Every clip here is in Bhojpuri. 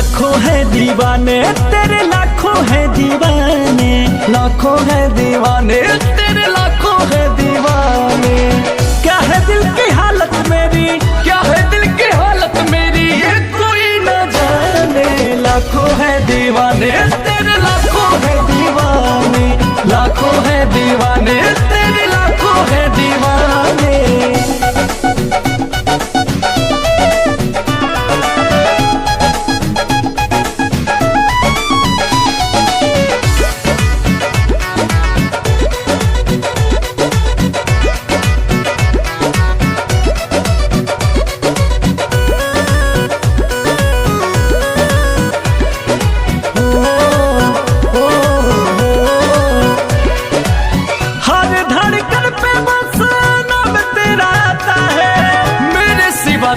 लाखों है दीवाने तेरे, लाखों है दीवाने, लाखों है दीवाने तेरे, लाखों है दीवाने। क्या है दिल की हालत मेरी, क्या है दिल की हालत मेरी, ये कोई न जाने। लाखों है दीवाने तेरे, लाखों है दीवाने, लाखों है दीवाने तेरे, लाखों है दीवाने।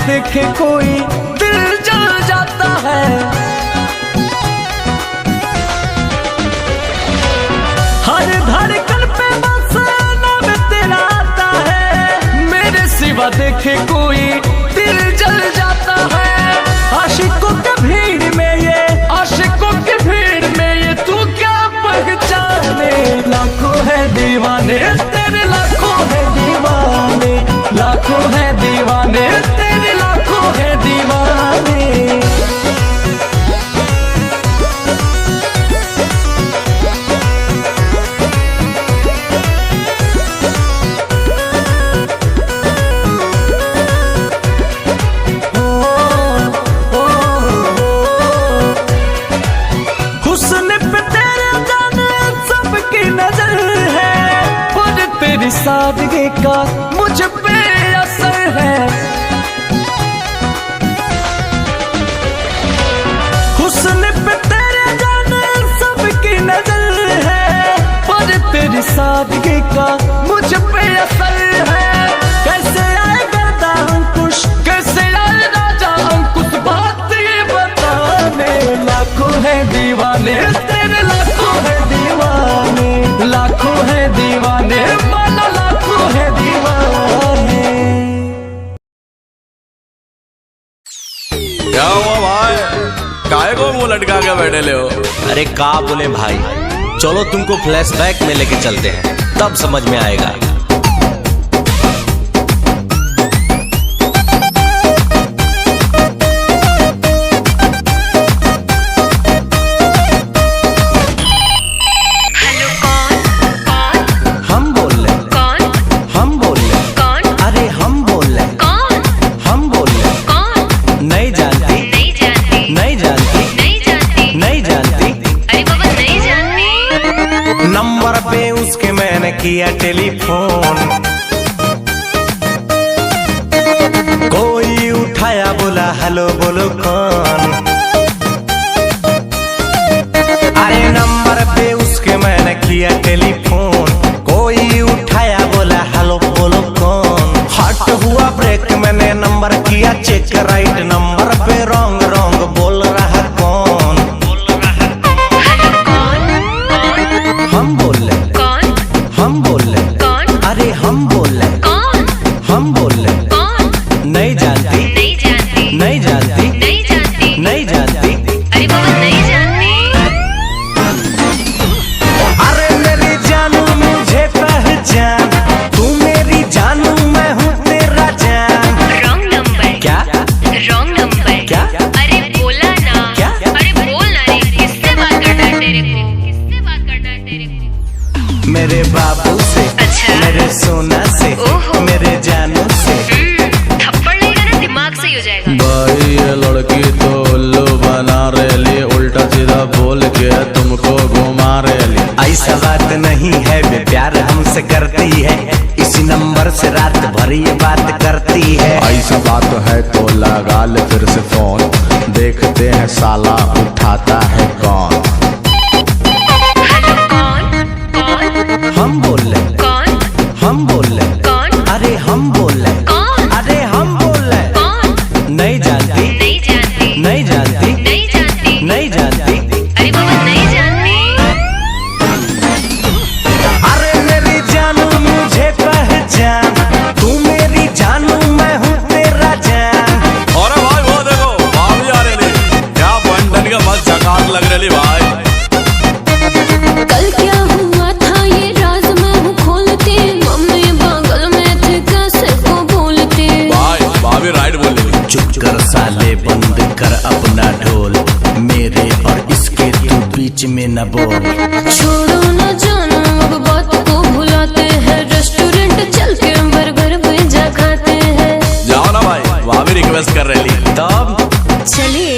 देखे कोई दिल जल जाता है, हर धड़कन पे बस नाम तेरा आता है। मेरे सिवा देखे कोई दिल जल जाता है। आशिकों के भीड़ में ये, आशिकों के भीड़ में ये तू क्या पहचाने। लाखों है दीवाने तेरे, लाखों है दीवाने, लाखों है दीवाने तेरे, लाखों है दीवाने। हुस्न पे तेरे जाने सबकी नजर है, पर तेरी सादगी का मुझ पे असर है। हुस्न पे तेरे जाने सबकी नजर है, पर तेरी सादगी का मुझ पे असर है। कैसे आए गर्दा अंकुश, कैसे आए राजा अंकुश, बात ये बताने। लाखों है दीवाने तेरे, लाखों है दीवाने, लाखों है दीवाने माना, लाखों है दीवाने। क्या हुआ भाई, काहे को मुंह लटका के बैठे ले हो? अरे का बोले भाई, चलो तुमको फ्लैशबैक में लेके चलते हैं, तब समझ में आएगा। नंबर पे उसके मैंने किया टेलीफोन, कोई उठाया बोला हेलो बोलो कौन। अरे नंबर पे उसके मैंने किया टेलीफोन, कोई उठाया बोला हेलो बोलो कौन। हट हुआ ब्रेक, मैंने नंबर किया चेक, राइट नंबर पे रॉन्ग रॉन्ग बोल रहा कौन। हम बोल रहे कौन, हम बोल रहे कौन, अरे हम बोल रहे कौन, हम बोल रहे कौन। नहीं जानती, नहीं जानती, नहीं जानती, नहीं जानती, नहीं जानती, अरे बाबा नहीं जानती। अरे मेरी जानू मुझे पहचान, तू मेरी जानू मैं हूँ तेरा जान। रॉन्ग नंबर क्या, रॉन्ग नंबर क्या, अरे बोला ना क्या, अरे बोलना रे, किससे बात करना है तेरे को, किससे बात करना है तेरे को। मेरे बाबू से, अच्छा मेरे सोना से, मेरे जानू से। थप्पड़ लगेगा ना दिमाग से ही हो जाएगा। भाई ये लड़की तो उल्लू बना रही, उल्टा सीधा बोल के तुमको घुमा रही। ऐसा बात नहीं है, वे प्यार हमसे करती है, इसी नंबर से रात भर ये बात करती है। ऐसा बात है तो लगा ले फिर से फोन, देखते हैं साला उठाता है कौन। हम बोल रहे कौन, हम बोल रहे कौन, अरे हम बोल रहे कौन, अरे हम बोल रहे कौन। नहीं जानती, नहीं जानती, नहीं जानती, नहीं जानती, नहीं जानती, अरे बाबा नहीं जानती। अरे मेरी जानू मुझे पहचान, तू मेरी जानू मैं हूँ तेरा जान। अरे भाई वो देखो भाभी आ रही, क्या बंडन बीच में न बोल। छोड़ो न जानो अब बात को भुलाते हैं, रेस्टोरेंट चल के बर्गर पिज्जा खाते हैं। जाओ ना भाई, वहाँ भी रिक्वेस्ट कर रही तब चलिए।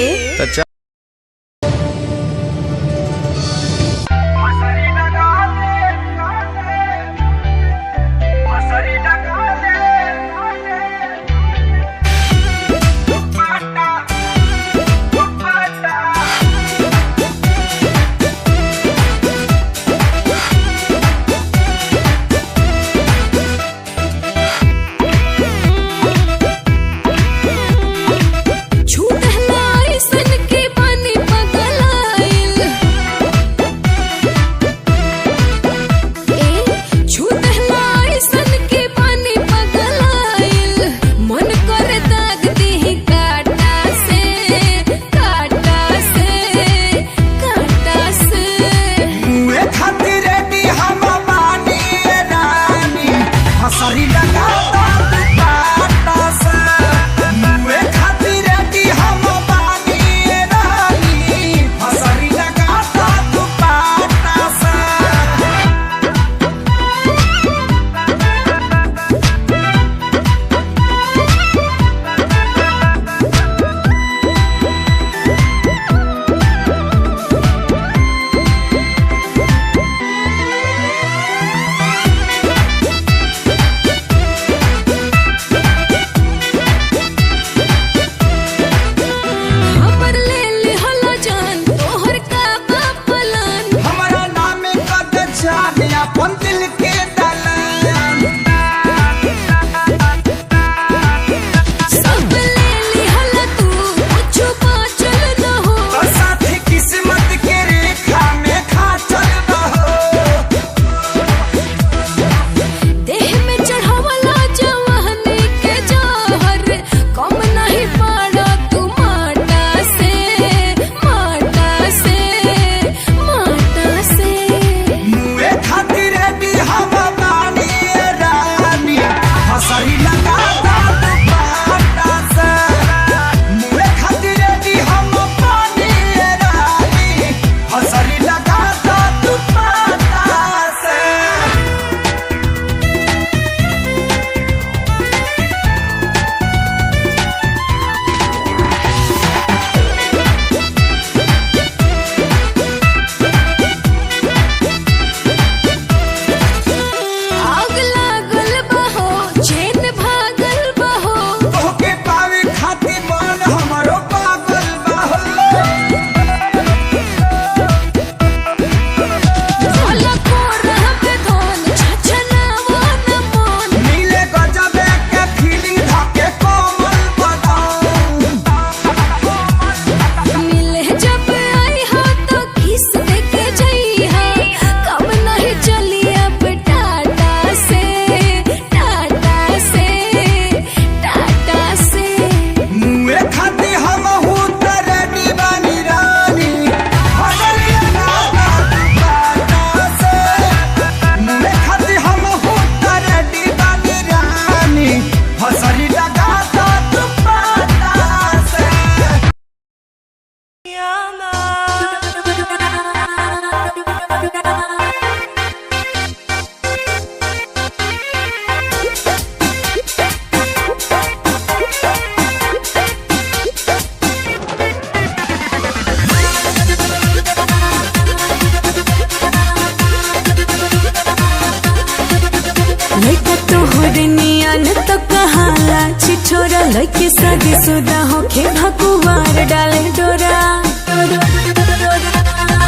लड़के शादी शुदा होके भकुवार डाले डोरा।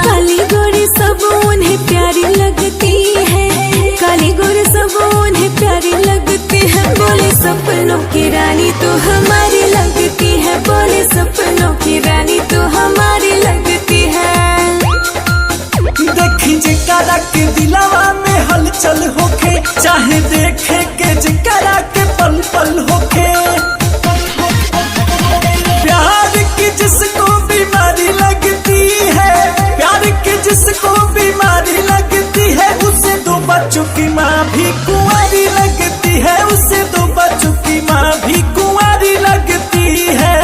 काली गोरी सब उन्हें प्यारी लगती है, काली गोरी सब उन्हें प्यारी लगती है। बोले सपनों की रानी तो हमारी लगती है, बोले सपनों की रानी तो हमारी लगती है। देखी जिकरा के दिलावा में हलचल होके, चाहे देखे के जिकरा के पल पल होके। प्यार की जिसको बीमारी लगती है, प्यार की जिसको बीमारी लगती है, उसे दो बच्चों की माँ भी कुंवारी लगती है, उसे दो बच्चों की माँ भी कुंवारी लगती है।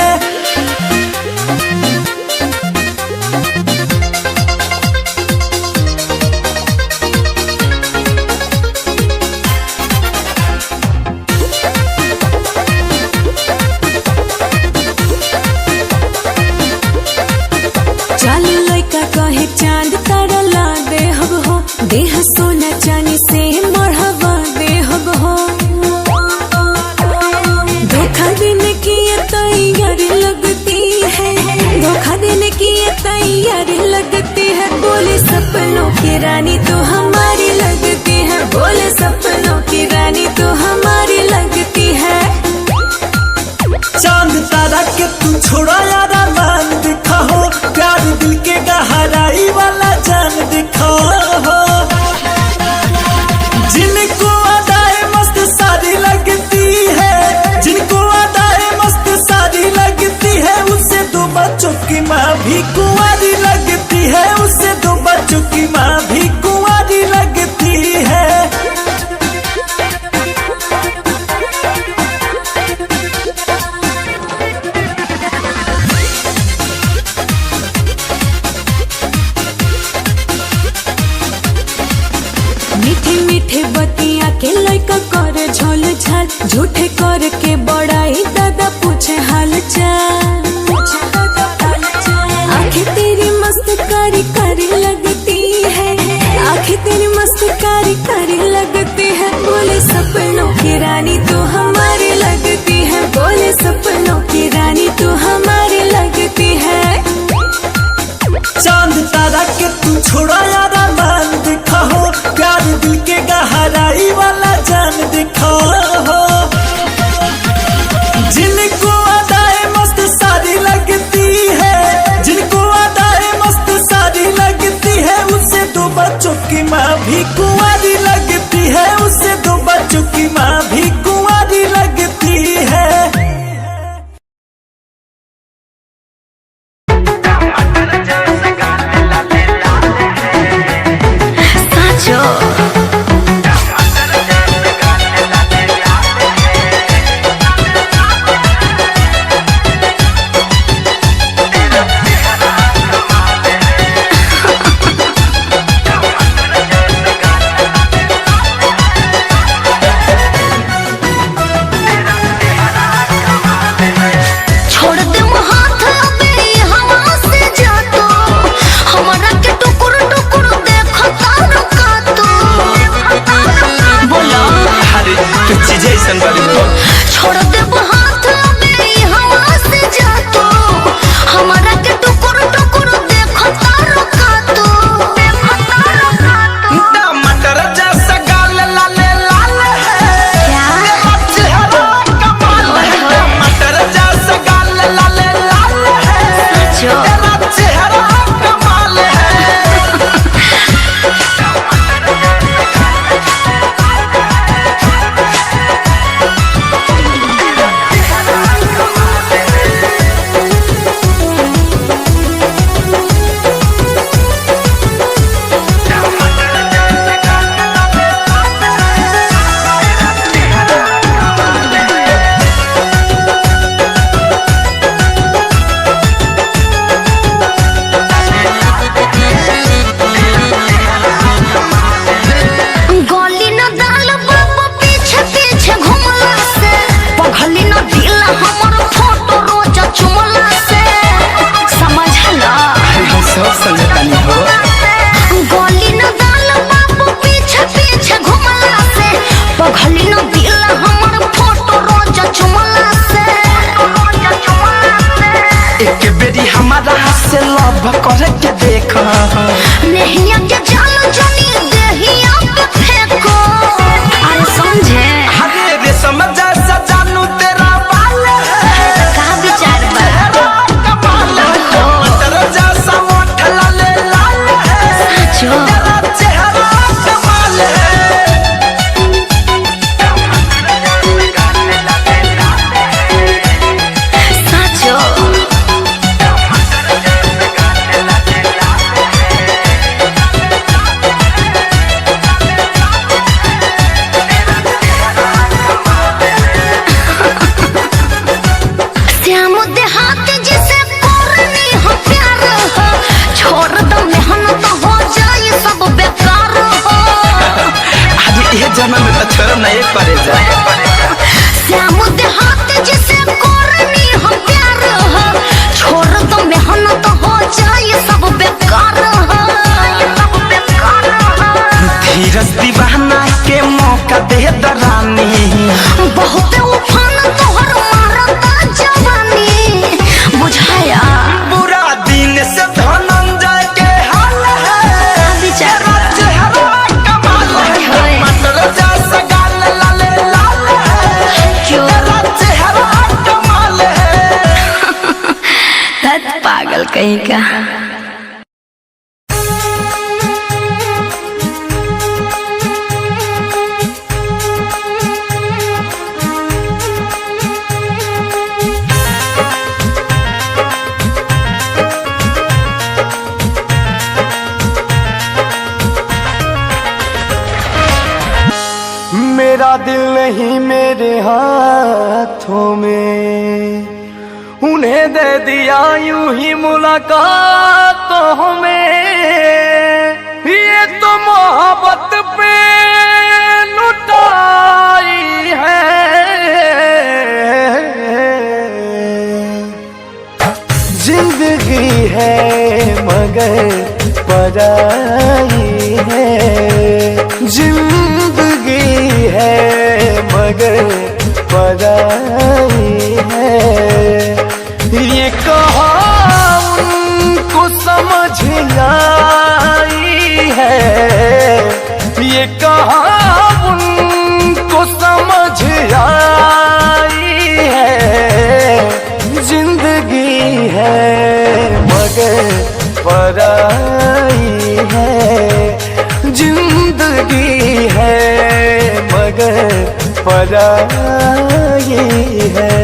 धोखा देने की ये तैयारी लगती है। बोले सपनों की रानी तो हमारी लगती है। बोले सपनों की रानी तो हमारी लगती है। चांद तारा के तू छोड़ा यार मान दिखाओ, प्यार दिल के गहराई वाला जान दिखाओ। जिनको अदाएं मस्त सारी लगती है, जिनको अदाएं मस्त सारी लगती है, उससे दो बच्चों की माँ भी कुंवारी लगती है। उससे दो बच्चों की माँ भी कुंवारी लगती है। मीठे मीठे बतिया के लड़का कर झोल झाल, झूठे कर के बड़ाई दादा पूछे हाल चाल। आंखें तेरी मस्त कारी कारी लगती है, आंखें तेरी मस्त कारी कारी लगती है। बोले सपनों की रानी तो हमारी लगती है। बोले सपनों की रानी तो हमारी लगती है। चांद तारा के तू छोड़ा यार मान दिखाओ, प्यार दिल के गहराई वाला जान दिखाओ। जिनको अदाएं मस्त सारी लगती है, जिनको अदाएं मस्त सारी लगती है, उससे दो बच्चों की माँ भी कुंवारी लगती है। उससे दो बच्चों की माँ भी कुंवारी लगती है। छोड़ दे हाथ में हवा से जा तो, हमारा के टुकुर टुकुर देखो तारो का तो। टमाटर जैसा गाल लाल लाल है, तेरा चेहरा कमाल है। टमाटर जैसा गाल लाल लाल है, तेरा चेहरा कमाल है। गोली न दाल बाबा पीछे पीछे घुमला से, पगली न दिल हमर फोटो रोज चुमला से। समझला सब समझतानी हो। गोली न दाल बाबा पीछे पीछे घुमला से, पगली न दिल हमर फोटो रोज चुमला से। एक बेरी हमारा हाथ से लव करे के देखा, नहिया के जाल जनी देहिया पे फेंको। अरे समझे हरे रेशम जैसा जानू तेरा बाल है, का विचार बा कमाल है। टमाटर जैसा ओठ लाल लाल है, जो तेरा चेहरा कमाल है। साचो कहीं का। मेरा दिल नहीं मेरे हाथों में, उन्हें दे दिया यूं ही मुलाकातों में। ये तो मोहब्बत पे लुटाई है, जिंदगी है मगर पराई है, जिंदगी है मगर पराई है। ये कहा उनको समझ आई है, ये कहा उनको समझ आई है, जिंदगी है मगर पराई है, जिंदगी है मगर पराई है।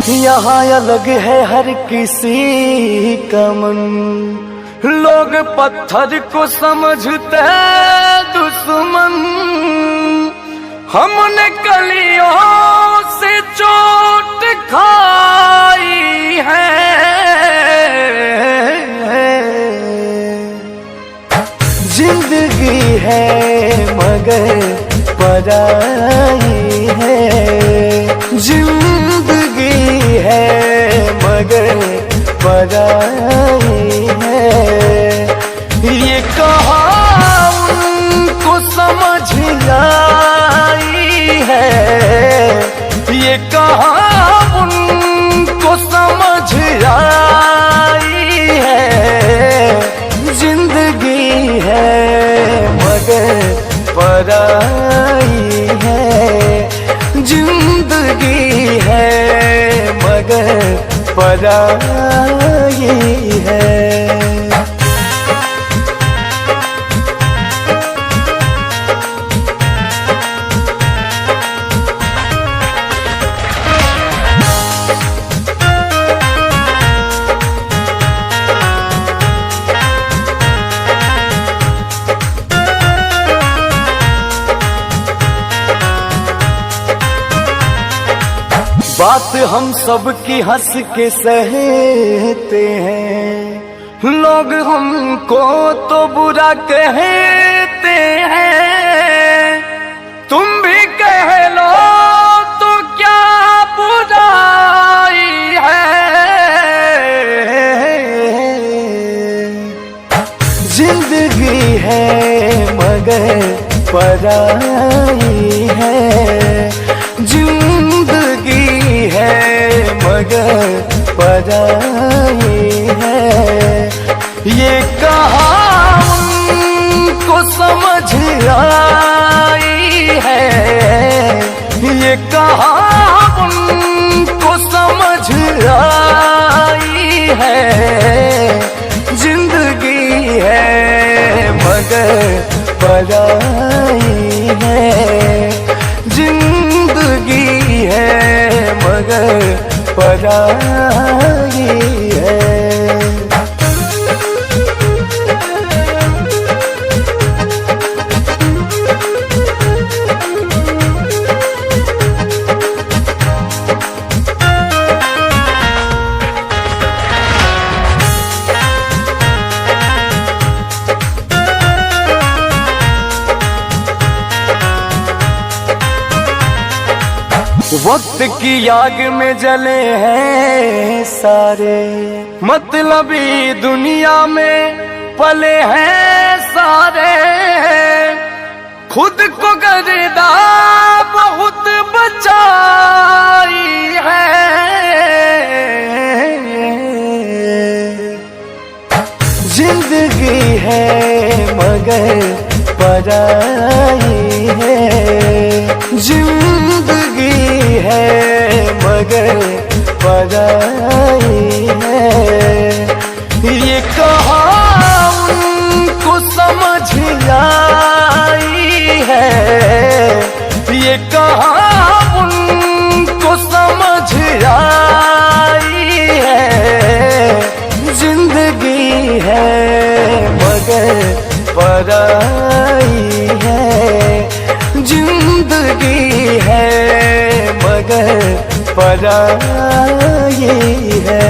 यहाँ अलग है हर किसी का मन, लोग पत्थर को समझते दुश्मन, हमने कलियों से चोट खाई है, जिंदगी है मगर पराई है, जिंदगी है मगर पराई है। ये कहा उनको समझ आई है, ये कहा उनको समझ आई है, जिंदगी है मगर पराई है, जिंदगी है मगर पराई है। बात हम सब की हंस के सहते हैं, लोग हमको तो बुरा कहते हैं, तुम भी कह लो तो क्या बुराई है, जिंदगी है मगर पराई है, जिंदगी है मगर पराई है। ये कहा उनको समझ आई है, ये कहा उनको समझ आई है, जिंदगी है मगर पराई है, जिंदगी है मगर पराई है। वक्त की आग में जले हैं सारे, मतलबी दुनिया में पले हैं सारे, खुद को गर्दा बहुत बचाई है, जिंदगी है मगर पराई है, जिंदगी है मगर पराई है। ये कहा उनको समझ आई है, ये कहा उनको समझ आई है, जिंदगी है मगर पराई है, जिंदगी है मगर पराई है।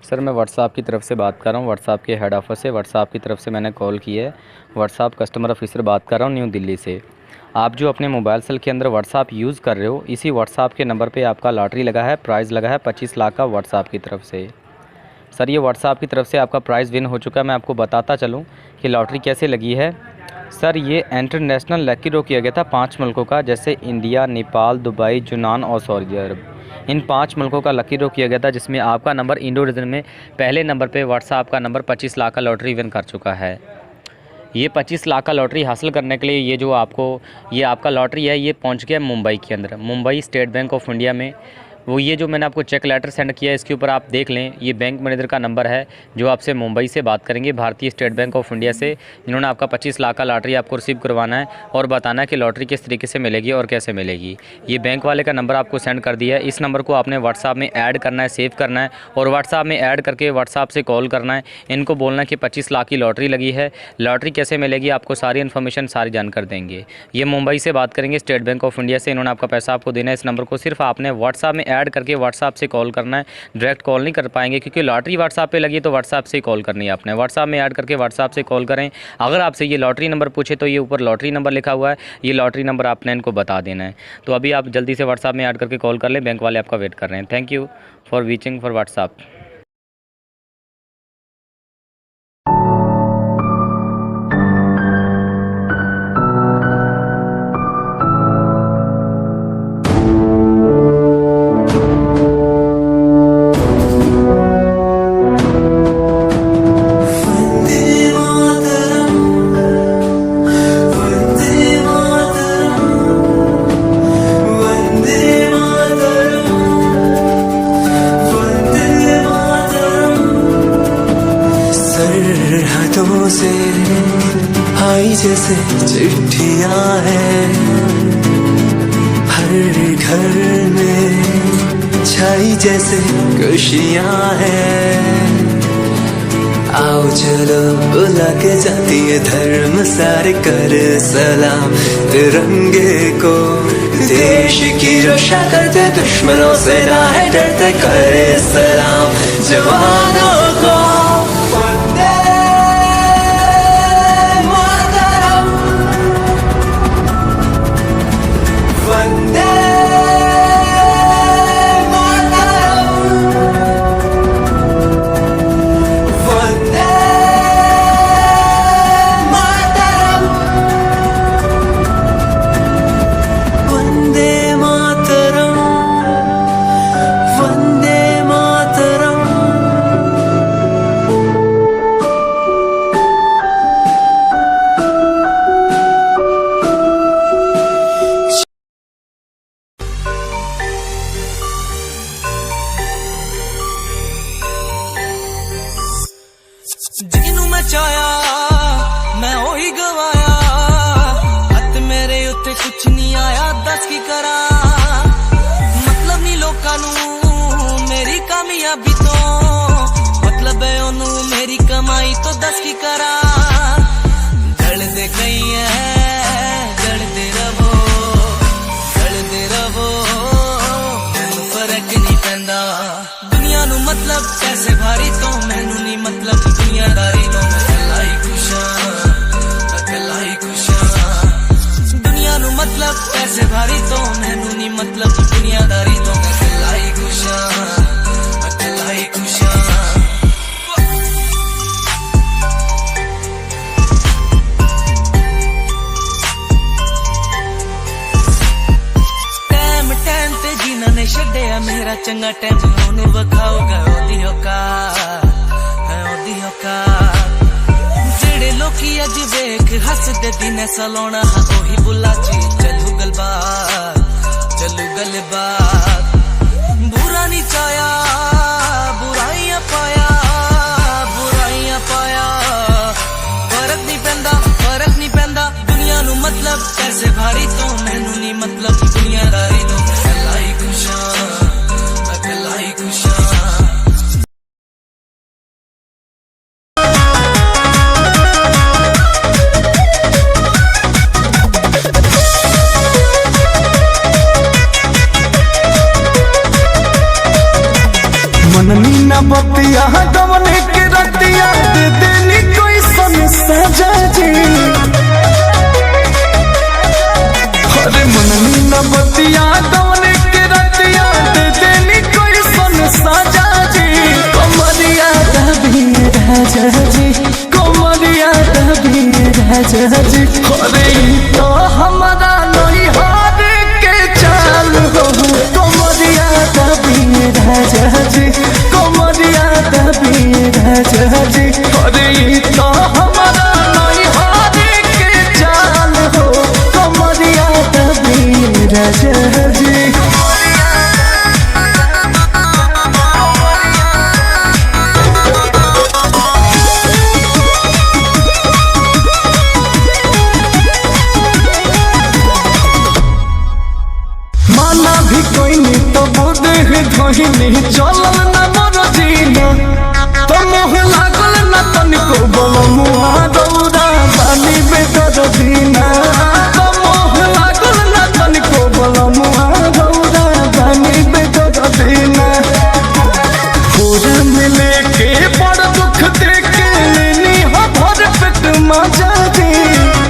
सर मैं व्हाट्सएप की तरफ से बात कर रहा हूँ, व्हाट्सएप के हेड ऑफिस से। व्हाट्सएप की तरफ से मैंने कॉल की है। व्हाट्सएप कस्टमर ऑफिसर बात कर रहा हूँ, न्यू दिल्ली से। आप जो अपने मोबाइल सेल के अंदर व्हाट्सएप यूज़ कर रहे हो, इसी व्हाट्सएप के नंबर पे आपका लॉटरी लगा है, प्राइज़ लगा है 25 लाख का व्हाट्सएप की तरफ से। सर ये व्हाट्सएप की तरफ से आपका प्राइज़ विन हो चुका है। मैं आपको बताता चलूँ कि लॉटरी कैसे लगी है। सर ये इंटरनेशनल लकी ड्रॉ किया गया था 5 मुल्कों का, जैसे इंडिया, नेपाल, दुबई, यूनान और सऊदी अरब। इन 5 मुल्कों का लकी ड्रॉ किया गया था, जिसमें आपका नंबर इंडो रीजन में पहले नंबर पे व्हाट्सएप का नंबर 25 लाख का लॉटरी विन कर चुका है। ये 25 लाख का लॉटरी हासिल करने के लिए ये आपका लॉटरी है, ये पहुंच गया मुंबई के अंदर, Mumbai estate bank of India में। वो ये जो मैंने आपको चेक लेटर सेंड किया है, इसके ऊपर आप देख लें, ये बैंक मैनेजर का नंबर है जो आपसे मुंबई से बात करेंगे, भारतीय स्टेट बैंक ऑफ इंडिया से, जिन्होंने आपका 25 लाख का लॉटरी आपको रिसीव करवाना है और बताना है कि लॉटरी किस तरीके से मिलेगी और कैसे मिलेगी। ये बैंक वाले का नंबर आपको सेंड कर दिया है। इस नंबर को आपने व्हाट्सएप में ऐड करना है, सेव करना है और व्हाट्सएप में ऐड करके व्हाट्सएप से कॉल करना है। इनको बोलना है कि 25 लाख की लॉटरी लगी है, लॉटरी कैसे मिलेगी, आपको सारी इन्फॉर्मेशन सारी जानकर देंगे। ये मुंबई से बात करेंगे, स्टेट बैंक ऑफ इंडिया से। इन्होंने आपका पैसा आपको देना है। इस नंबर को सिर्फ आपने व्हाट्सएप में ऐड करके व्हाट्सएप से कॉल करना है। डायरेक्ट कॉल नहीं कर पाएंगे, क्योंकि लॉटरी व्हाट्सएप पे लगी तो व्हाट्सएप से ही कॉल करनी है आपने। व्हाट्सएप में ऐड करके व्हाट्सएप से कॉल करें। अगर आपसे ये लॉटरी नंबर पूछे तो ये ऊपर लॉटरी नंबर लिखा हुआ है, ये लॉटरी नंबर आपने इनको बता देना है। तो अभी आप जल्दी से व्हाट्सएप में ऐड करके कॉल कर लें, बैंक वाले आपका वेट कर रहे हैं। Thank you for reaching for WhatsApp. सरहदों से आई जैसे चिट्ठियां हैं, हर घर में छाई जैसे खुशियां हैं। आओ चलो बुला के जाती है धर्म सारे, कर सलाम तिरंगे को। देश की रक्षा करते दुश्मनों से ना है डरते, करे सलाम जवानों को। ਜਿਹਨੂੰ ਮੈਂ ਚਾਹਿਆ ਮੈਂ ਉਹੀ ਗਵਾਇਆ, ਹੱਥ ਮੇਰੇ ਉੱਤੇ ਕੁਛ ਨਹੀਂ ਆਇਆ, ਦੱਸ ਕੀ ਕਰਾਂ। ਮਤਲਬ ਨਹੀਂ ਲੋਕਾਂ ਨੂੰ ਮੇਰੀ ਕਾਮਯਾਬੀ ਤੋਂ, ਮਤਲਬ ਹੈ ਉਹਨੂੰ ਮੇਰੀ ਕਮਾਈ ਤੋਂ, ਦੱਸ ਕੀ ਕਰਾਂ। ਜਲਦੇ ਕਈ ਐ ਜਲਦੇ ਰਵੋ, ਜਲਦੇ ਰਵੋ, ਮੈਨੂੰ ਫਰਕ ਨਹੀਂ ਪੈਂਦਾ। ਦੁਨੀਆ ਨੂੰ ਮਤਲਬ ਪੈਸੇ ਭਾਰੀ ਤੋਂ, ਮੈਨੂੰ ਨਹੀਂ ਮਤਲਬ ਦੁਨੀਆਦਾਰੀ ਤੋਂ। ਮੈਂ ਇਕੱਲਾ ਹੀ ਖੁਸ਼ ਹਾਂ, ਇਕੱਲਾ ਹੀ ਖੁਸ਼ ਹਾਂ। ਦੁਨੀਆ ਨੂੰ ਮਤਲਬ ਪੈਸੇ ਭਾਰੀ ਤੋਂ, ਮੈਨੂੰ ਨਹੀਂ ਮਤਲਬ ਦੁਨੀਆਦਾਰੀ ਤੋਂ। ਮੈਂ ਇਕੱਲਾ ਹੀ ਖੁਸ਼ ਹਾਂ, ਇਕੱਲਾ ਹੀ ਖੁਸ਼ ਹਾਂ। ਟਾਈਮ ਤੇ ਜਿਨ੍ਹਾਂ ਨੇ ਛੱਡਿਆ ਮੇਰਾ ਚੰਗਾ ਟਾਈਮ, ਉਹਨੂੰ ਵਿਖਾਊਗਾ ਉਹਦੀ ਔਕਾਤ, ਉਹਦੀ ਔਕਾਤ। ਜਿਹੜੇ ਲੋਕੀ ਅੱਜ ਵੇਖ ਹੱਸਦੇ ਦਿਨੇ ਸਲਾਉਣਾ, ਉਹੀ ਬੁੱਲਾ ਚ ਚੱਲੂ ਗੱਲਬਾਤ, ਚੱਲੂ ਗੱਲਬਾਤ। ਬੁਰਾ ਨਹੀਂ ਚਾਹਿਆ ਬੁਰਾਈਆਂ ਪਾਇਆ, ਬੁਰਾਈਆਂ ਪਾਇਆ। ਫਰਕ ਨਹੀਂ ਪੈਂਦਾ, ਫਰਕ ਨਹੀਂ ਪੈਂਦਾ। ਦੁਨੀਆ ਨੂੰ ਮਤਲਬ ਪੈਸੇ ਭਾਰੀ ਤੋਂ, ਮੈਨੂੰ ਨਹੀਂ ਮਤਲਬ ਦੁਨੀਆਦਾਰੀ ਤੋਂ। ਮੈਂ ਇਕੱਲਾ ਹੀ ਖੁਸ਼ ਹਾਂ, ਇਕੱਲਾ ਹੀ ਖੁਸ਼ ਹਾਂ। मननी न बतिया राजा जी। अरे तो हमारा नहीं हार के चाल हो कमरिया दबी राजा जी, कमरिया दबी राजा जी। अरे तो हमारा नहीं हार के चाल हो कमरिया दबी राजा जी। भी कोई नहीं तो बोदे धोहिनी चलल न मोर जीना तो मोह लागल न तनिको बोलो मुआ दौड़ा बानी बेटर दीना तो मोह लागल न तनिको बोलो मुआ दौड़ा बानी बेटर दीना। पूरा मिले के बड़ दुख देके लेनी हो भर पेट मजा दी,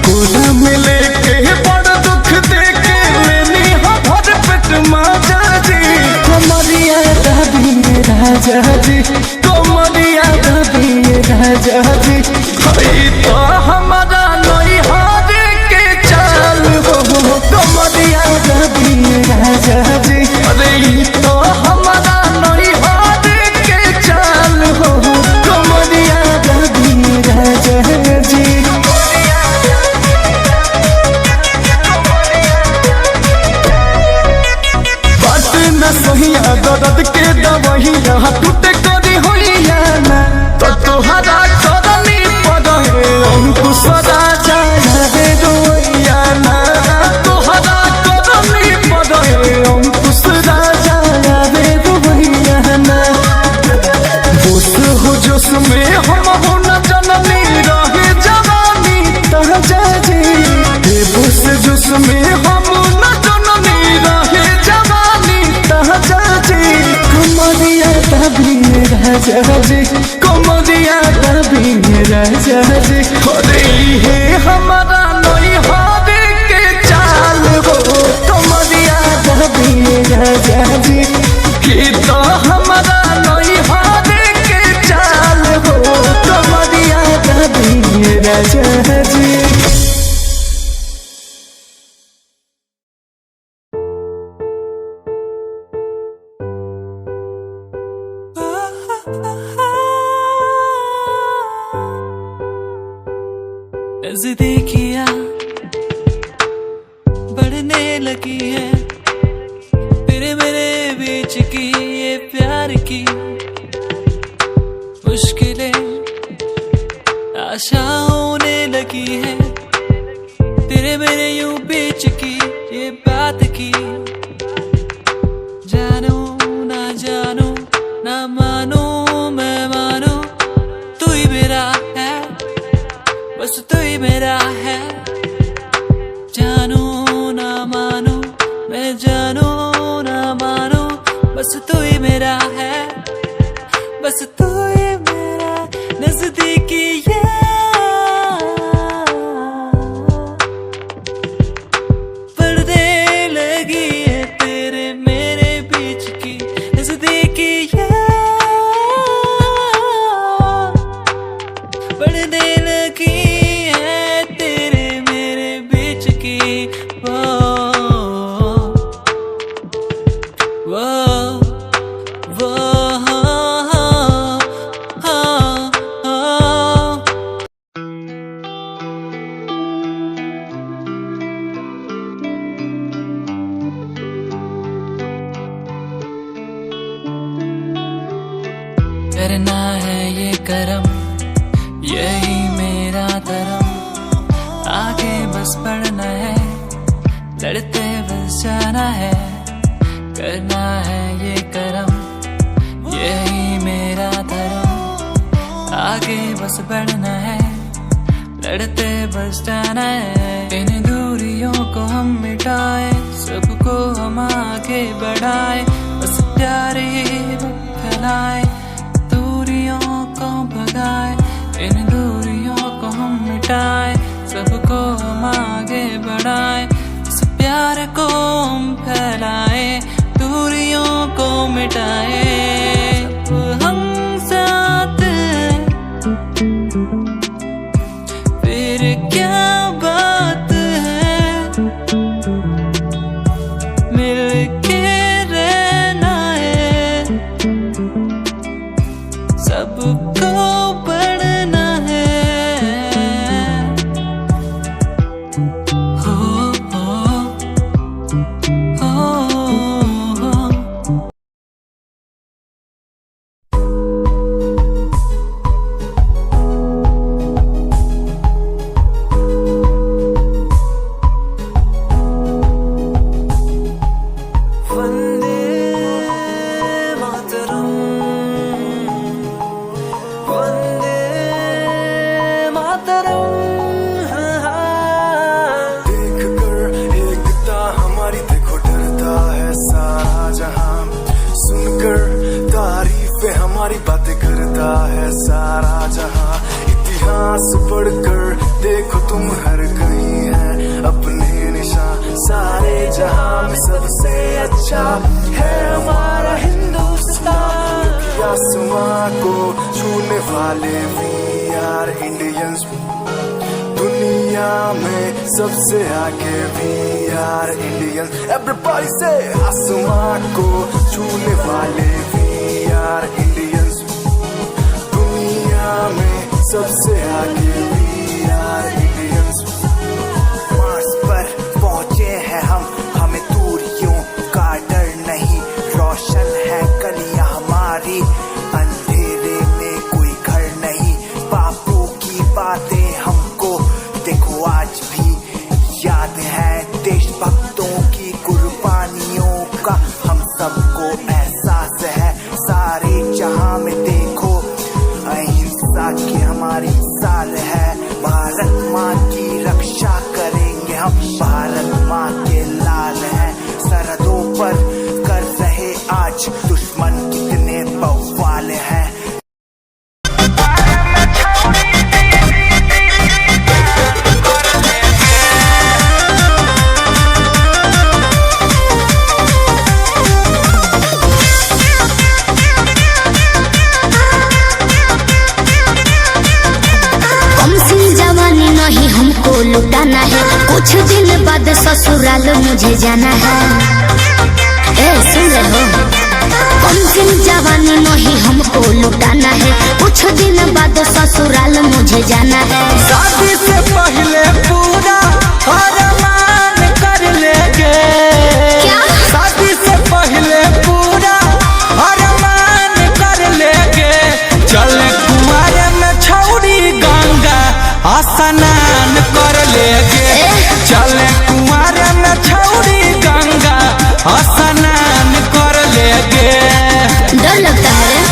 पूरा मिले के बड़ दुख देके लेनी हो भर पेट मजा दी। कमरिया दबी राजा जी, कमरिया दबी राजा जी। हई तो हमारा नहीं हार के चाल हो कमरिया दबी राजा जी। अरे तो हमारा नहीं हार के चाल हो कमरिया दबी राजा जी। न सहिया दर्द के दवहिया टूटे करी होइया ना तो तोहरा करनी पड़े अंकुश राजा रे रोइया ना, तोहरा करनी पड़े अंकुश राजा रे रोइया ना। होश हो जोश में हम हो न जननी रहे जवानी ताजा जी, होश जोश में हम न जननी रहे जवानी ताजा जी। कमरिया दबी राजा जी, कमरिया दबी राजा जी। अरे हे हमारा नहीं हार के चाल हो कमरिया दबी राजा जी। कि तो हमारा नहीं हार के चाल हो कमरिया दबी राजा जी। नज़दीकियाँ बढ़ने लगी है तेरे मेरे बीच की ये प्यार की मुश्किलें आशा होने लगी है तेरे मेरे यूं बीच की ये बात की। जानो ना जानो ना मानो मैं मानो तू ही मेरा है, बस तू ही मेरा है। जानो ना मानो मैं जानो ना मानो बस तू ही मेरा है, बस तू ही मेरा। नज़दीकियाँ बढ़ने लगी है तेरे मेरे बीच की नज़दीकियाँ बढ़ने लगी है तेरे मेरे बीच की। वो करना है ये करम यही मेरा धर्म, आगे बस बढ़ना है लड़ते बस जाना है। करना है ये करम यही मेरा धर्म, आगे बस बढ़ना है लड़ते बस जाना है। इन दूरियों को हम मिटाए सबको हम आगे बढ़ाए, बस प्यार ही फैलाए दूरियों को भगाए। इन दूरियों को हम मिटाए सबको हम आगे बढ़ाए, इस प्यार को हम फैलाए दूरियों को मिटाए। सब हम साथ फिर क्या जहां सुनकर तारीफें हमारी बातें करता है सारा जहां। इतिहास पढ़कर देखो तुम हर कहीं है अपने निशान। सारे जहां में सबसे अच्छा है हमारा हिंदुस्तान। आसमां को छूने वाले वी आर इंडियंस। दुनिया में सबसे आगे वी आर इंडियंस। एवरीबॉडी से आसमां को छूने वाले वी आर इंडियंस। दुनिया में सबसे आगे वी आर इंडियंस। मार्स पर पहुंचे हैं हम, हमें दूरियों का डर नहीं। रोशन है गलियां हमारी, अंधेरे में कोई घर नहीं। बापू की बातें हमको देखो आज भी याद है। देशभक्तों की कुर्बानियों का हम सबको एहसास है। सारे जहां में देखो अहिंसा की हमारी साल है। भारत माँ की रक्षा करेंगे हम, भारत माँ के लाल हैं। सरहदों पर कर रहे आज दुश्मन कितने बवाल हैं। नहीं हमको लुटाना है, कुछ दिन बाद ससुराल मुझे जाना है। ए सुन रहे हो? कम दिन जवानी नहीं हमको लुटाना है, कुछ दिन बाद ससुराल मुझे जाना है। शादी से पहले पूरा अरमान कर लेंगे। क्या? शादी से पहले पूरा अरमान कर लेंगे। चले कुमारे में छौड़ी गंगा स्नान कर लेंगे। चले कुमारे में छौड़ी गंगा स्नान कर लेंगे। डर लगता है रे?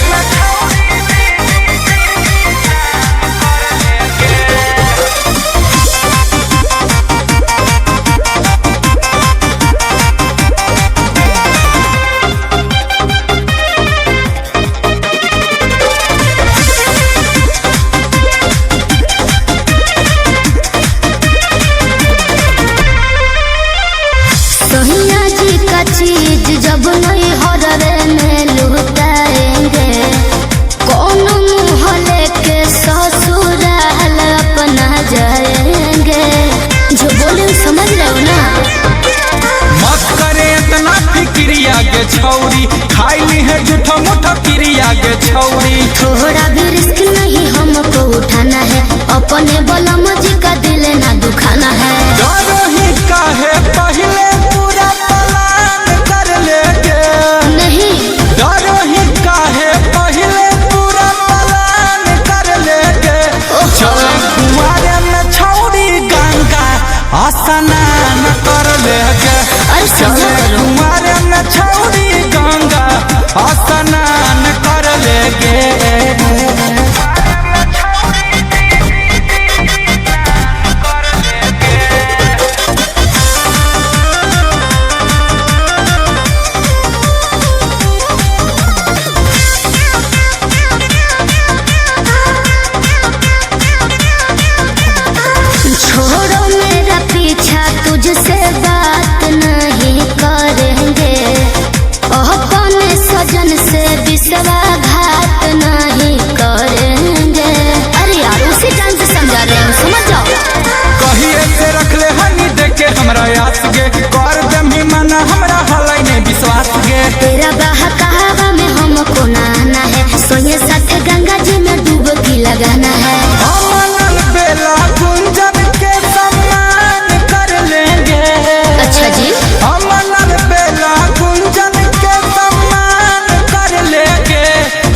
सोहिया जी का चीज जब नहीं हररे में लुटाएंगे, कौन मुँह लेके ससुराल अपना जाएंगे। जो बोले समझ रहे हो ना? मत करे इतना फिक्रिया के छौरी, खाई है झूठा मूठा क्रिया के छौरी। थोड़ा भी रिस्क नहीं हमको उठाना है, अपने बलम जी का दिल ना दुखाना है। डरो ही काहे पहले पूरा प्लान कर लेंगे। नहीं डरो ही काहे पहले पूरा प्लान कर लेंगे। चले कुमारे में छौड़ी गंगा स्नान कर लेंगे। अरे समझा चले करो। कुमारे में छौड़ी गंगा स्नान कर लेंगे। छोड़ो मेरा पीछा, तुझसे बात नहीं करेंगे। अपने सजन से विश्वासघात नहीं करेंगे। अरे यार उसी टाइम से समझा रहे हैं, समझ जाओ। कहिए से रख ले हनी देके हमरा याद गे। कर दे मना हमरा हलाई ने विश्वास गे। तेरा बहकावा में हमको नहाना है, सोने साथ गंगा जी में डुबकी लगाना है। अमन बेला गुंजन के सम्मान कर लेंगे। अच्छा जी? अमन बेला गुंजन के सम्मान कर लेंगे।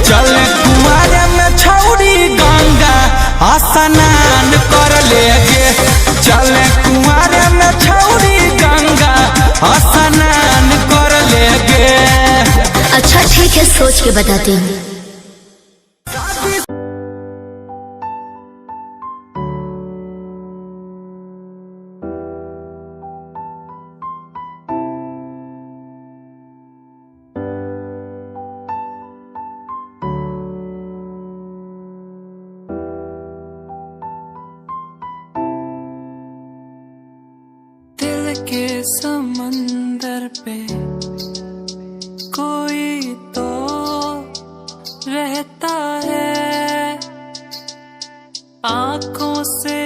चले कुमारे में छौड़ी गंगा स्नान कर लेंगे। चले कुमारे में छौड़ी गंगा स्नान कर लेंगे। अच्छा ठीक है, सोच के बताती हूँ। के समंदर पे कोई तो रहता है, आंखों से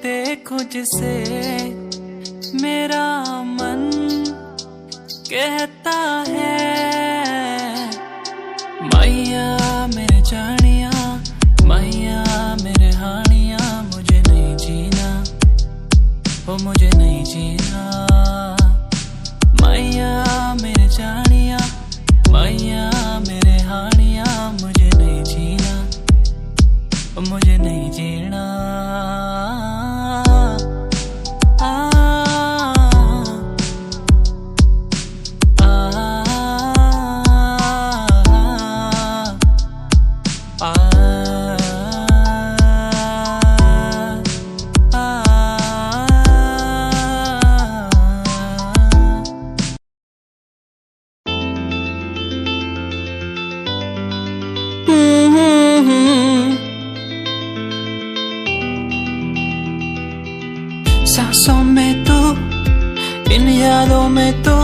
देखो जिसे मेरा मन कहता है। मैया मेरे जानिया, मैया मेरे हानिया, मुझे नहीं जीना, वो मुझे नहीं जीना। मैया मेरे जानिया, मैया मेरे हानिया, मुझे नहीं जीना, वो मुझे नहीं जीना। सांसों में तो, इन यादों में तो,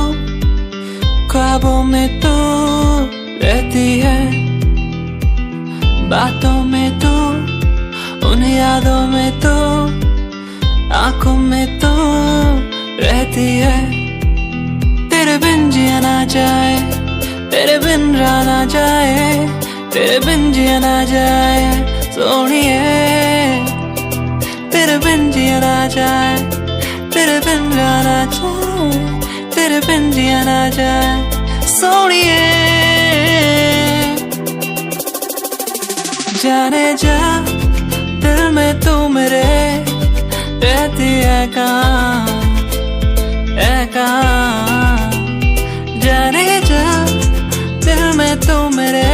ख्वाबों में तो रहती है, बातों में तो, उन यादों में तो, आंखों में तो रहती है। तेरे बिन जिया ना जाए, तेरे बिन रहा ना जाए, तेरे बिन जिया ना जाए सोनिए, तेरे बिन जिया ना जाए, तेरे बिन रहा ना जाए, तेरे बिन जिया ना जाए सोनिए। जाने जा दिल में तू मेरे रहती है कहाँ, है कहाँ। जाने जा दिल में तू मेरे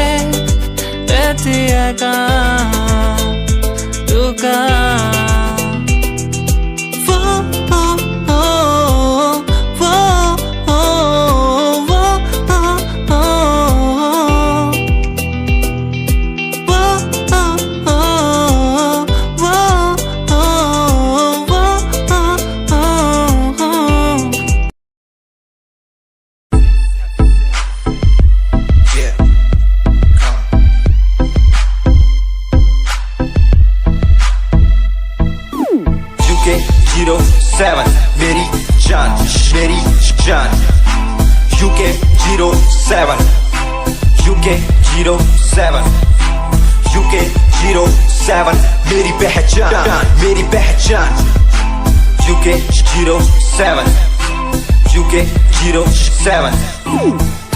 रहती है कहाँ, तू कहाँ। मेरी जान, मेरी जान। UK07, UK07, UK07 मेरी पहचान, मेरी पहचान। UK07, UK07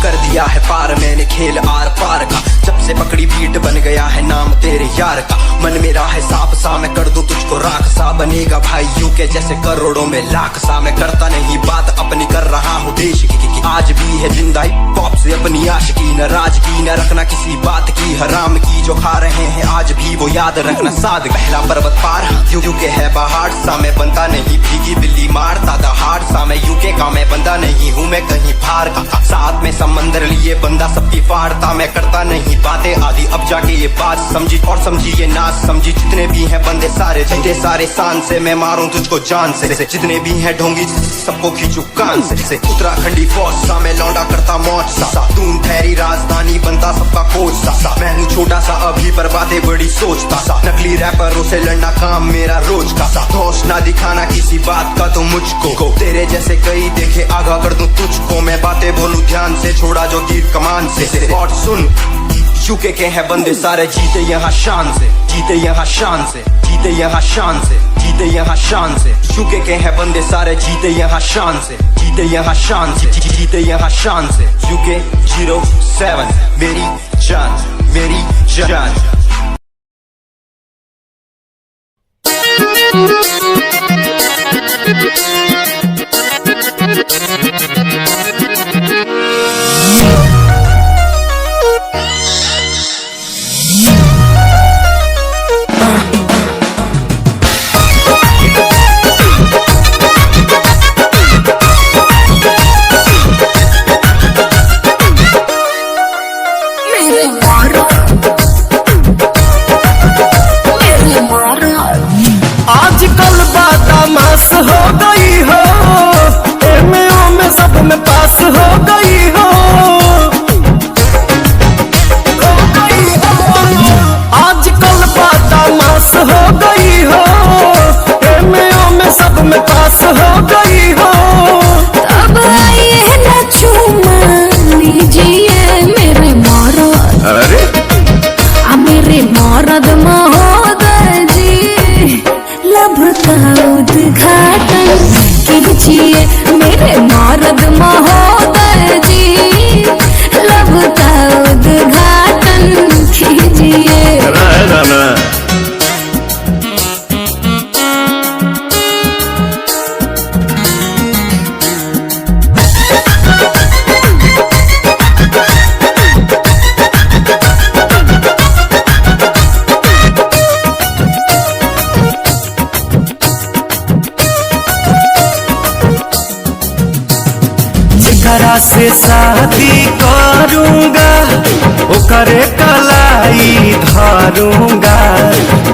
कर दिया है पार मैंने खेल आर पार का, जब से पकड़ी बीट बन गया है नाम तेरे यार का। मन मेरा है साफ सा, मैं कर दूं तुझको राख सा, बनेगा भाई यूके जैसे करोड़ों में लाख सा। मैं करता नहीं बात अपनी, कर रहा हूँ देश की, आज भी है जिंदा पॉप से अपनी आशिकी। नाराज की न रखना किसी बात की, हराम की जो खा रहे हैं आज भी वो याद रखना साद। पहला पर्वत पार यूके है पहाड़ सा, मैं बनता नहीं भीगी बिल्ली मारता दहाड़ सा। मैं यूके का मैं बंदा नहीं हूँ, मैं कहीं बाहर का, साथ में समंदर लिए बंदा सबकी फाड़ता। मैं करता नहीं बातें आदि, अब जाके ये बात समझी और समझी ये नाच समझी। जितने भी हैं बंदे सारे जीते सारे शान से, मैं मारूं तुझको जान से। जितने भी हैं ढोंगी सबको खींचू कान से। उत्तराखंडी फौज सा मैं लौंडा करता मौज सा, दून ठहरी राजधानी बनता सबका कोच सा। मैं हूँ छोटा सा अभी पर बातें बड़ी सोचता सा, नकली रैपरों से लड़ना काम मेरा रोज का सा। होश ना दिखाना किसी बात का तो मुझको, तेरे जैसे कई देखे आगा कर दूं तुझको। मैं बातें बोलूं ध्यान से, छोड़ा जो तीर कमान से। और सुन यूके के हैं बंदे सारे जीते यहाँ शान से, जीते यहाँ शान से, जीते यहाँ शान से, जीते यहाँ शान से। यूके के हैं बंदे सारे जीते यहाँ शान से, जीते यहाँ शान से, जीते यहाँ शान से। UK07 मेरी जान, मेरी जान। आजकल बादामास हो गई हो, से शादी करूंगा ओकरे कलाई धरूंगा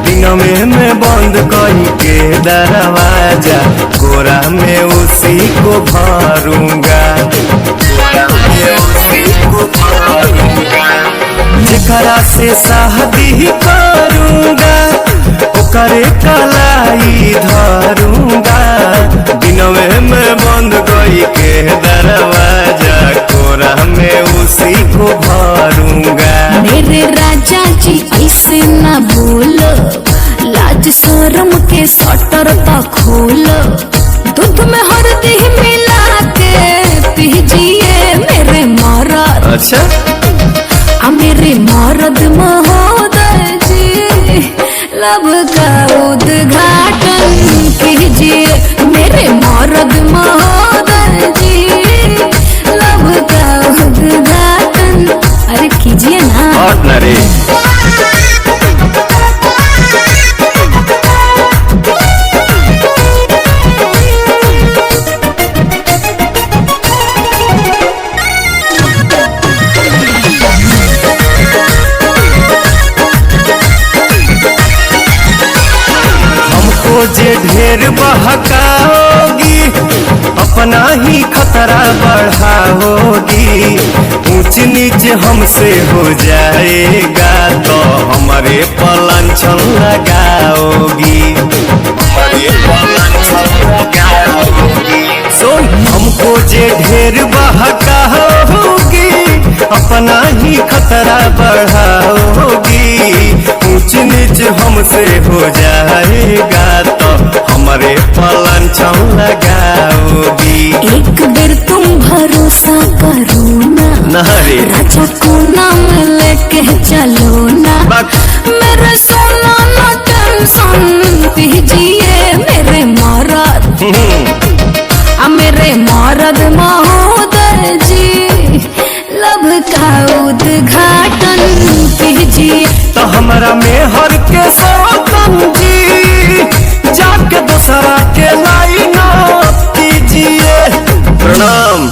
दिन में मैं बंद करके दरवाजा कोरा में उसी को भरूंगा जेकरा से शादी करूंगा ओकरे कलाई धरूंगा दिन में मैं बंद करके दरवाजा कोरा में उसी को भरूंगा। मेरे राजा जी ऐसे ना बोलो, लाज शर्म के सटर तो खोलो, दूध में हल्दी मिला के पीजिए मेरे मरद। अच्छा मेरे मरद महोदय जी लब का उद्घाटन कीजिए मेरे मरद महोदय जी लब का उद्घाटन अरे कीजिए ना। ऑर्डिनरी जे ढेर बहकाओगी अपना ही खतरा बढ़ाओगी, ऊंच नीच हमसे हो जाएगा तो हमारे पलांछन लगाओगी, हमारे पलांछन लगाओगी। सुन हमको जे ढेर बहकाओगी अपना ही खतरा बढ़ाओगी, ऊंच नीच हमसे हो जाएगा तो हमारे पलांछन लगाओगी। एक बेर तुम भरोसा करो ना राजा को नाम लेके चलो ना, मेरे सोना ना टेंशन पीजिए मेरे मरद। मेरे मरद महोदय जी लब का उद्घाटन कीजिए तो हमारा मेहर के सौतन जी जाके दूसरा के लाइन कीजिए। प्रणाम।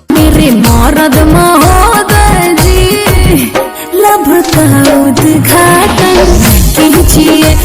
मेरे मरद महोदय जी लब का उद्घाटन कीजिए